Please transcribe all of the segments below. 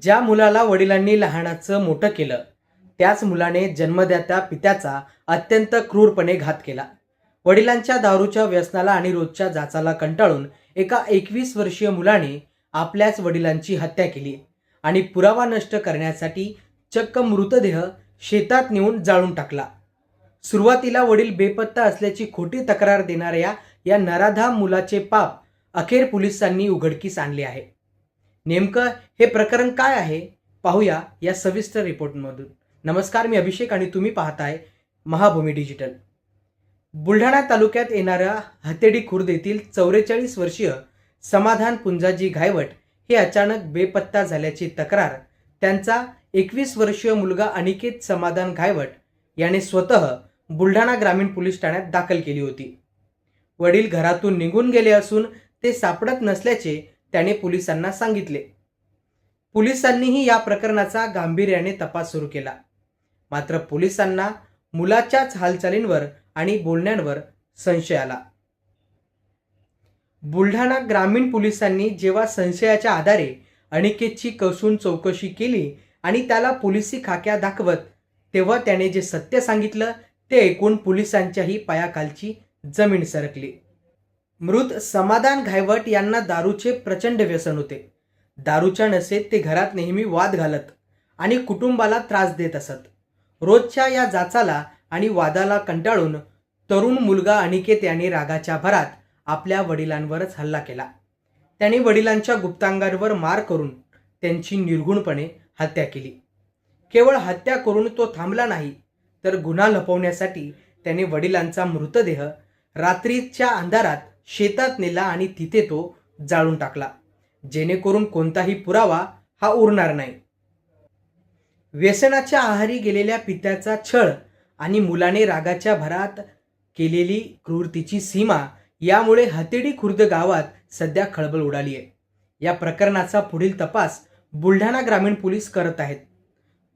ज्या मुलाला वडिलांनी लहानाचं मोठं केलं त्याच मुलाने जन्मदात्या पित्याचा अत्यंत क्रूरपणे घात केला। वडिलांच्या दारूच्या व्यसनाला आणि रोजच्या जाचाला कंटाळून एका 21 वर्षीय मुलाने आपल्याच वडिलांची हत्या केली आणि पुरावा नष्ट करण्यासाठी चक्क मृतदेह शेतात नेऊन जाळून टाकला। सुरुवातीला वडील बेपत्ता असल्याची खोटी तक्रार देणाऱ्या या नराधाम मुलाचे पाप अखेर पोलिसांनी उघडकीस आणले आहे। नेमकं हे प्रकरण काय आहे पाहूया या सविस्तर रिपोर्टमधून। नमस्कार, मी अभिषेक आणि तुम्ही पाहताय महाभूमी डिजिटल। बुलढाणा तालुक्यात येणाऱ्या हतेडी खुर्द येथील 44 वर्षीय समाधान पुंजाजी घायवट हे अचानक बेपत्ता झाल्याची तक्रार त्यांचा 21 वर्षीय मुलगा अनिकेत समाधान घायवट याने स्वतः बुलढाणा ग्रामीण पोलीस ठाण्यात दाखल केली होती। वडील घरातून निघून गेले असून ते सापडत नसल्याचे त्याने पोलिसांना सांगितले। पोलिसांनीही या प्रकरणाचा गांभीर्याने तपास सुरू केला, मात्र पोलिसांना मुलाच्याच हालचालींवर आणि बोलण्यांवर संशय आला। बुलढाणा ग्रामीण पोलिसांनी जेव्हा संशयाच्या आधारे अनिकेतची कसून चौकशी केली आणि त्याला पोलिसी खाक्या दाखवत तेव्हा त्याने जे सत्य सांगितलं ते ऐकून पोलिसांच्याही पायाखालची जमीन सरकली। मृत समाधान घायवट यांना दारूचे प्रचंड व्यसन होते। दारूच्या नशेत ते घरात नेहमी वाद घालत आणि कुटुंबाला त्रास देत असत। रोजच्या या जाचाला आणि वादाला कंटाळून तरुण मुलगा अनिकेत याने रागाच्या भरात आपल्या वडिलांवरच हल्ला केला। त्याने वडिलांच्या गुप्तांगावर मार करून त्यांची निर्घृणपणे हत्या केली। केवळ हत्या करून तो थांबला नाही, तर गुन्हा लपवण्यासाठी त्याने वडिलांचा मृतदेह रात्रीच्या अंधारात शेतात नेला आणि तिथे तो जाळून टाकला, जेणेकरून कोणताही पुरावा हा उरणार नाही। व्यसनाच्या आहारी गेलेल्या पित्याचा छळ आणि मुलाने रागाच्या भरात केलेली क्रूरतेची सीमा यामुळे हतेडी खुर्द गावात सध्या खळबळ उडाली आहे। या प्रकरणाचा पुढील तपास बुलढाणा ग्रामीण पोलीस करत आहेत,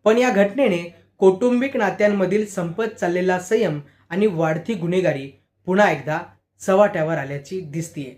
पण या घटनेने कौटुंबिक नात्यांमधील संपत चाललेला संयम आणि वाढती गुन्हेगारी पुन्हा एकदा चव्हाट्यावर आल्याची दिसतीये।